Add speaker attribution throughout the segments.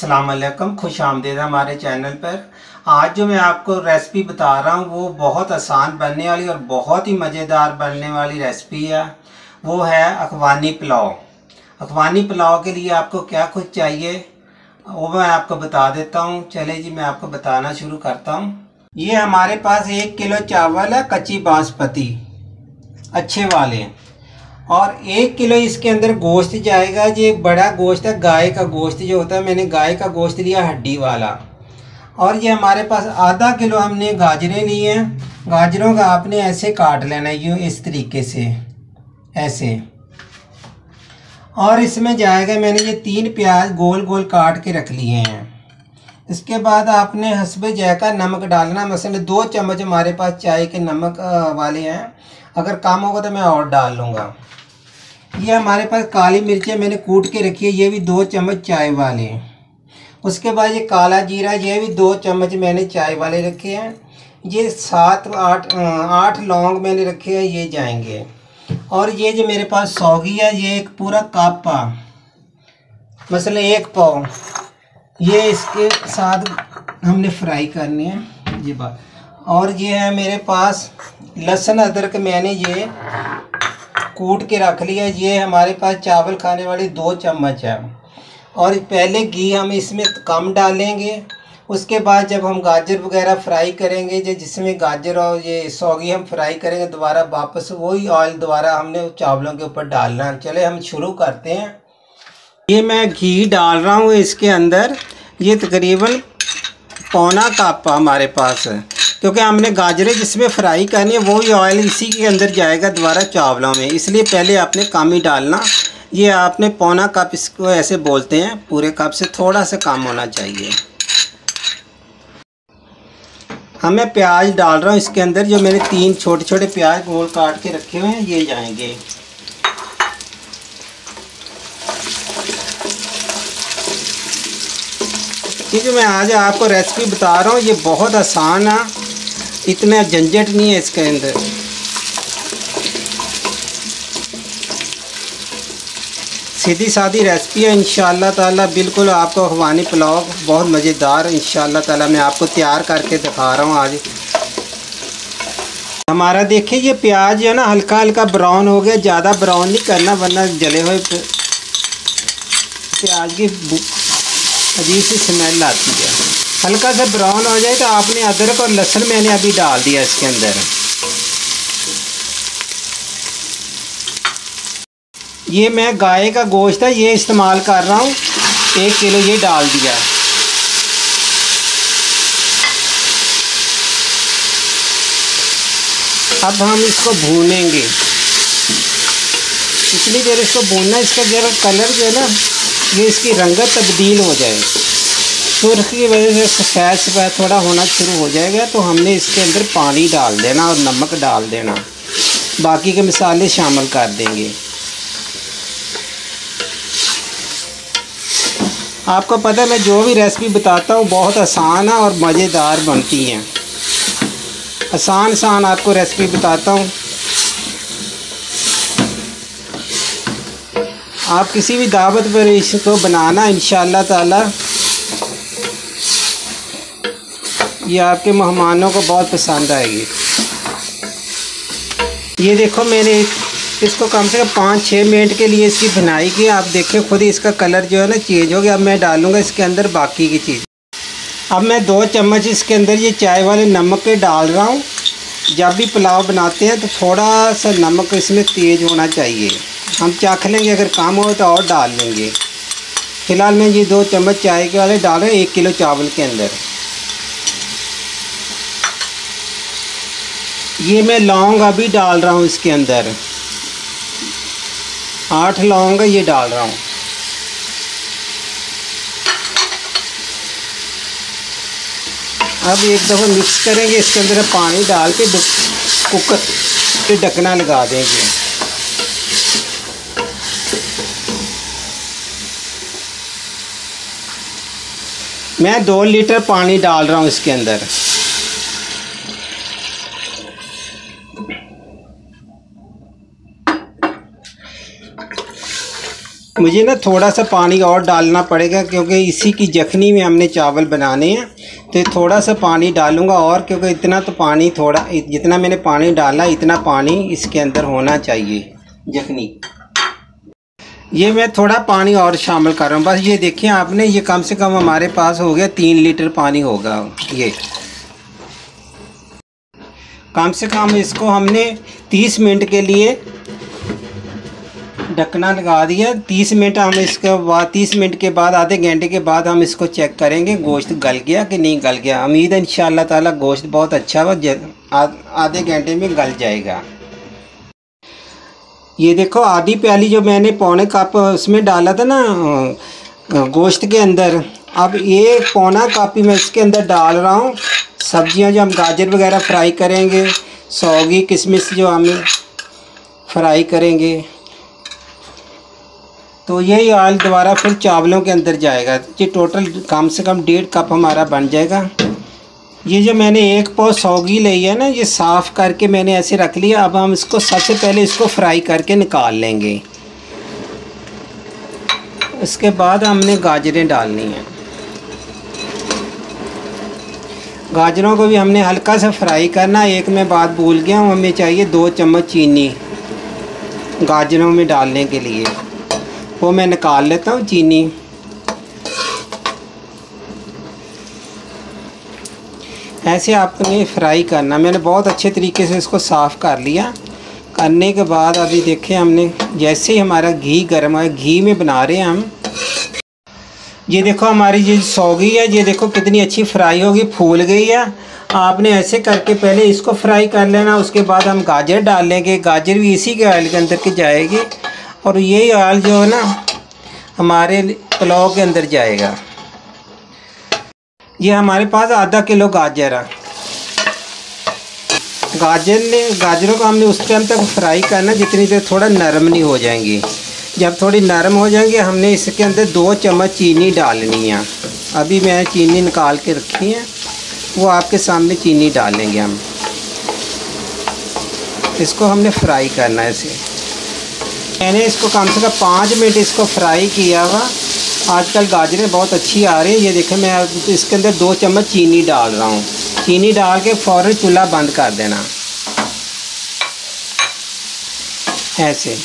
Speaker 1: अस्सलाम वालेकुम, खुश आमदीद हमारे चैनल पर। आज जो मैं आपको रेसिपी बता रहा हूँ वो बहुत आसान बनने वाली और बहुत ही मज़ेदार बनने वाली रेसिपी है। वो है अखवानी पुलाव। अखवानी पुलाव के लिए आपको क्या कुछ चाहिए वो मैं आपको बता देता हूँ। चले जी, मैं आपको बताना शुरू करता हूँ। ये हमारे पास 1 किलो चावल है, कच्ची बासमती अच्छे वाले, और 1 किलो इसके अंदर गोश्त जाएगा। ये बड़ा गोश्त है, गाय का गोश्त जो होता है। मैंने गाय का गोश्त लिया हड्डी वाला। और ये हमारे पास आधा किलो हमने गाजरें ली हैं। गाजरों का आपने ऐसे काट लेना है, यूँ इस तरीके से ऐसे। और इसमें जाएगा, मैंने ये 3 प्याज गोल गोल काट के रख लिए हैं। इसके बाद आपने हस्बे जायका नमक डालना। मसलन 2 चम्मच हमारे पास चाय के नमक वाले हैं, अगर कम होगा तो मैं और डाल लूँगा। ये हमारे पास काली मिर्चें मैंने कूट के रखी है, ये भी 2 चम्मच चाय वाले। उसके बाद ये काला जीरा, ये भी 2 चम्मच मैंने चाय वाले रखे हैं। ये 7-8 लौंग मैंने रखे हैं, ये जाएंगे। और ये जो मेरे पास सौगी है, ये एक पूरा कप मसलन 1 पाव, ये इसके साथ हमने फ्राई करनी है ये बात। और ये है मेरे पास लहसुन अदरक, मैंने ये कूट के रख लिया। ये हमारे पास चावल खाने वाली 2 चम्मच है। और पहले घी हम इसमें कम डालेंगे। उसके बाद जब हम गाजर वगैरह फ्राई करेंगे, जिसमें गाजर और ये सौगी हम फ्राई करेंगे, दोबारा वापस वही ऑयल दोबारा हमने चावलों के ऊपर डालना है। चले हम शुरू करते हैं। ये मैं घी डाल रहा हूँ इसके अंदर। ये तकरीबन पौना कप हमारे पास है, क्योंकि हमने गाजरें जिसमें फ्राई करनी है वही ऑयल इसी के अंदर जाएगा दोबारा चावलों में, इसलिए पहले आपने कम ही डालना। ये आपने पौना कप, इसको ऐसे बोलते हैं, पूरे कप से थोड़ा सा कम होना चाहिए। मैं प्याज डाल रहा हूँ इसके अंदर। जो मैंने 3 छोटे छोटे प्याज गोल काट के रखे हुए हैं, ये जाएंगे। ये जो मैं आज आपको रेसिपी बता रहा हूँ ये बहुत आसान है, इतना झंझट नहीं है इसके अंदर। सीधी सादी रेसिपी है इंशाअल्लाह ताला। बिल्कुल आपको अखवानी पुलाव बहुत मज़ेदार इंशाअल्लाह ताला मैं आपको तैयार करके दिखा रहा हूँ आज। हमारा देखिए ये प्याज जो है ना हल्का हल्का ब्राउन हो गया। ज़्यादा ब्राउन नहीं करना वरना जले हुए प्याज की अजीब सी स्मेल आती है। हल्का सा ब्राउन हो जाए तो आपने अदरक और लहसुन मैंने अभी डाल दिया इसके अंदर। ये मैं गाय का गोश्त है ये इस्तेमाल कर रहा हूँ, 1 किलो ये डाल दिया। अब हम इसको भूनेंगे, इतनी देर इसको भूनना, इसका जरा कलर जो है ना ये इसकी रंगत तब्दील हो जाए। सुर्ख की वजह से सफ़ेद सफ़ेद थोड़ा होना शुरू हो जाएगा तो हमने इसके अंदर पानी डाल देना और नमक डाल देना। बाकी के मसाले शामिल कर देंगे। आपको पता है मैं जो भी रेसिपी बताता हूँ बहुत आसान है और मज़ेदार बनती हैं। आसान आपको रेसिपी बताता हूँ। आप किसी भी दावत पर इसको बनाना इंशाअल्लाह ताला, ये आपके मेहमानों को बहुत पसंद आएगी। ये देखो मैंने इसको कम से कम 5-6 मिनट के लिए इसकी भुनाई की। आप देखें खुद ही इसका कलर जो है ना चेंज हो गया। अब मैं डालूँगा इसके अंदर बाकी की चीज़। अब मैं 2 चम्मच इसके अंदर ये चाय वाले नमक के डाल रहा हूँ। जब भी पुलाव बनाते हैं तो थोड़ा सा नमक इसमें तेज़ होना चाहिए। हम चख लेंगे, अगर कम हो तो और डाल लेंगे। फ़िलहाल मैं ये 2 चम्मच चाय के वाले डाल रहे हैं 1 किलो चावल के अंदर। ये मैं लौंग अभी डाल रहा हूँ इसके अंदर, 8 लौंग ये डाल रहा हूँ। अब एक दफ़ा मिक्स करेंगे, इसके अंदर पानी डाल के कुकर पे ढकना लगा देंगे। मैं 2 लीटर पानी डाल रहा हूँ इसके अंदर। मुझे ना थोड़ा सा पानी और डालना पड़ेगा, क्योंकि इसी की जखनी में हमने चावल बनाने हैं। तो थोड़ा सा पानी डालूँगा और, क्योंकि इतना तो पानी, थोड़ा जितना मैंने पानी डाला इतना पानी इसके अंदर होना चाहिए जखनी। ये मैं थोड़ा पानी और शामिल कर रहा हूँ। बस ये देखिए आपने, ये कम से कम हमारे पास हो गया 3 लीटर पानी होगा। ये कम से कम इसको हमने 30 मिनट के लिए ढकना लगा दिया। 30 मिनट हम इसके बाद, 30 मिनट के बाद, आधे घंटे के बाद हम इसको चेक करेंगे गोश्त गल गया कि नहीं गल गया। उम्मीद है इंशाअल्लाह ताला गोश्त बहुत अच्छा हो, आधे घंटे में गल जाएगा। ये देखो आधी प्याली जो मैंने पौने कप उसमें डाला था ना गोश्त के अंदर, अब ये पौना कप ही मैं इसके अंदर डाल रहा हूँ। सब्जियां जो हम गाजर वगैरह फ्राई करेंगे, सौगी किशमिश जो हम फ्राई करेंगे, तो यही ऑयल दोबारा फिर चावलों के अंदर जाएगा। ये टोटल कम से कम 1.5 कप हमारा बन जाएगा। ये जो मैंने 1 पाव सौगी ली है ना, ये साफ़ करके मैंने ऐसे रख लिया। अब हम इसको सबसे पहले इसको फ्राई करके निकाल लेंगे। इसके बाद हमने गाजरें डालनी हैं। गाजरों को भी हमने हल्का सा फ्राई करना। एक मैं बात भूल गया हूँ, हमें चाहिए 2 चम्मच चीनी गाजरों में डालने के लिए, वो मैं निकाल लेता हूँ चीनी। ऐसे आपने फ्राई करना। मैंने बहुत अच्छे तरीके से इसको साफ़ कर लिया। करने के बाद अभी देखें हमने, जैसे ही हमारा घी गर्म है, घी में बना रहे हैं हम। ये देखो हमारी ये सौगी है, ये देखो कितनी अच्छी फ्राई होगी, फूल गई है। आपने ऐसे करके पहले इसको फ्राई कर लेना। उसके बाद हम गाजर डाल लेंगे। गाजर भी इसी के ऑयल के अंदर की जाएगी, और यही ऑयल जो है ना हमारे पुलाव के अंदर जाएगा। ये हमारे पास आधा किलो गाजर है। गाजरों को हमने उस टाइम तक फ्राई करना जितनी देर थोड़ा नरम नहीं हो जाएंगी। जब थोड़ी नरम हो जाएंगे हमने इसके अंदर 2 चम्मच चीनी डालनी है। अभी मैं चीनी निकाल के रखी है, वो आपके सामने चीनी डालेंगे हम। इसको हमने फ्राई करना है ऐसे। मैंने इसको कम से कम 5 मिनट इसको फ्राई किया हुआ। आजकल गाजरें बहुत अच्छी आ रही हैं। ये देखें मैं इसके अंदर 2 चम्मच चीनी डाल रहा हूँ। चीनी डाल के फ़ौरन चूल्हा बंद कर देना ऐसे।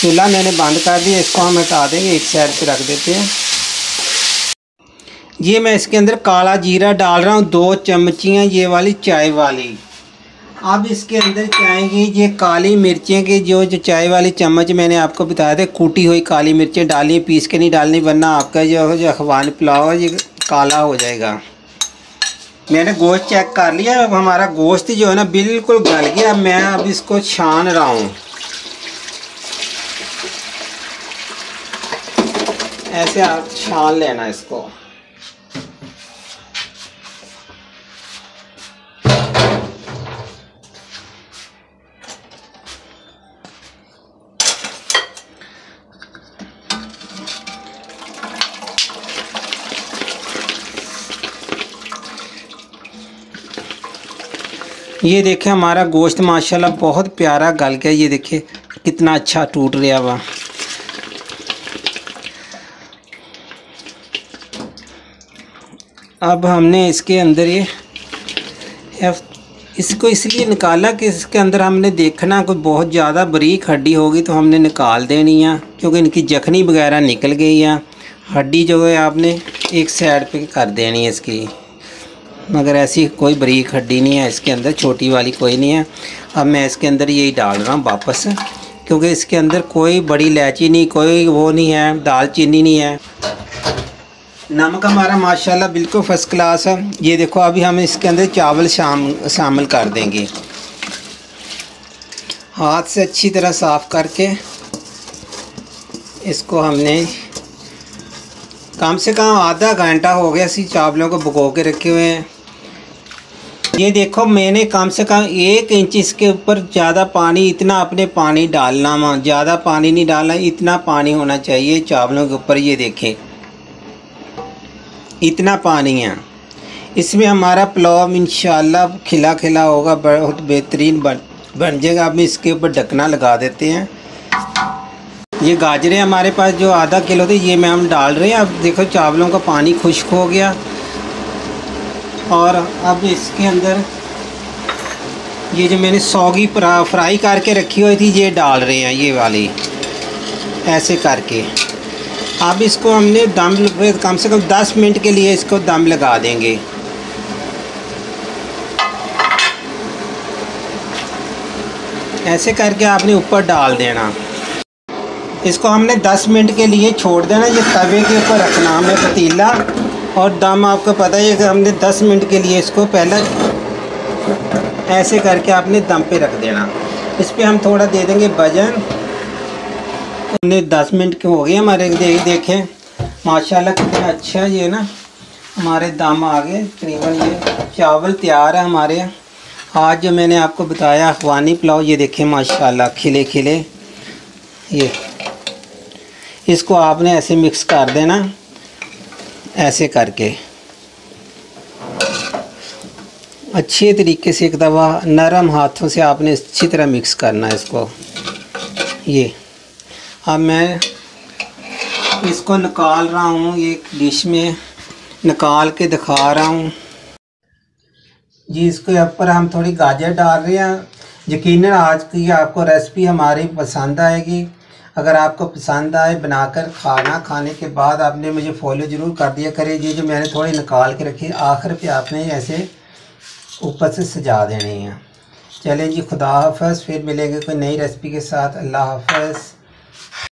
Speaker 1: चूल्हा मैंने बंद कर दिया। इसको हम हटा देंगे, एक साइड पे रख देते हैं। ये मैं इसके अंदर काला जीरा डाल रहा हूँ, 2 चमचियाँ ये वाली चाय वाली। अब इसके अंदर जाएंगी ये काली मिर्चें की, जो चाय वाली चम्मच मैंने आपको बताया था, कूटी हुई काली मिर्चें डालनी, पीस के नहीं डालनी, वरना आपका जो अखबार पुलाव है ये काला हो जाएगा। मैंने गोश्त चेक कर लिया। अब हमारा गोश्त जो है ना बिल्कुल गल गया। मैं अब इसको छान रहा हूँ। ऐसे आप छान लेना इसको। ये देखें हमारा गोश्त माशाल्लाह बहुत प्यारा गल गया। ये देखिए कितना अच्छा टूट रहा हुआ। अब हमने इसके अंदर इसको इसलिए निकाला कि इसके अंदर हमने देखना कोई बहुत ज़्यादा बारीक हड्डी होगी तो हमने निकाल देनी है, क्योंकि इनकी जखनी वगैरह निकल गई है। हड्डी जो है आपने एक साइड पे कर देनी है इसकी, मगर ऐसी कोई बारीक हड्डी नहीं है इसके अंदर, छोटी वाली कोई नहीं है। अब मैं इसके अंदर यही डाल रहा हूँ वापस, क्योंकि इसके अंदर कोई बड़ी इलायची नहीं, कोई वो नहीं है, दालचीनी नहीं है। नमक हमारा माशाल्लाह बिल्कुल फ़र्स्ट क्लास है। ये देखो अभी हम इसके अंदर चावल शामिल कर देंगे। हाथ से अच्छी तरह साफ़ करके इसको हमने कम से कम आधा घंटा हो गया इसी चावलों को भिगो के रखे हुए हैं। ये देखो मैंने कम से कम 1 इंच इसके ऊपर ज़्यादा पानी, इतना अपने पानी डालना वहाँ, ज़्यादा पानी नहीं डालना, इतना पानी होना चाहिए चावलों के ऊपर। ये देखें इतना पानी है। इसमें हमारा पुलाव इंशाल्लाह खिला खिला होगा, बहुत बेहतरीन बन जाएगा। अब इसके ऊपर ढकना लगा देते हैं। ये गाजरें हमारे पास जो आधा किलो थी ये हम डाल रहे हैं। अब देखो चावलों का पानी खुश्क हो गया और अब इसके अंदर ये जो मैंने सौगी फ्राई करके रखी हुई थी ये डाल रहे हैं, ये वाली ऐसे करके। अब इसको हमने दम कम से कम 10 मिनट के लिए इसको दम लगा देंगे। ऐसे करके आपने ऊपर डाल देना। इसको हमने 10 मिनट के लिए छोड़ देना। ये तवे के ऊपर रखना हमें पतीला, और दम आपको पता है कि हमने 10 मिनट के लिए इसको पहले ऐसे करके आपने दम पे रख देना। इस पर हम थोड़ा दे देंगे वजन। हमने 10 मिनट के हो गए हमारे, देखें माशाल्लाह कितना अच्छा ये ना हमारे दम आ गए। तकरीबन ये चावल तैयार है हमारे। आज जो मैंने आपको बताया अफगानी पुलाव, ये देखें माशाल्लाह खिले खिले। ये इसको आपने ऐसे मिक्स कर देना, ऐसे करके अच्छे तरीके से एक दफ़ा नरम हाथों से आपने अच्छी तरह मिक्स करना है इसको। ये अब मैं इसको निकाल रहा हूँ, एक डिश में निकाल के दिखा रहा हूँ जी। इसके ऊपर हम थोड़ी गाजर डाल रहे हैं। यकीनन आज की आपको रेसिपी हमारी पसंद आएगी। अगर आपको पसंद आए बनाकर खाने के बाद आपने मुझे फॉलो ज़रूर कर दिया करें। ये जो मैंने थोड़ी निकाल के रखी, आखिर पे आपने ऐसे ऊपर से सजा देनी है। चलें जी, खुदा हाफ़िज़। फिर मिलेंगे कोई नई रेसिपी के साथ। अल्लाह हाफ़िज़।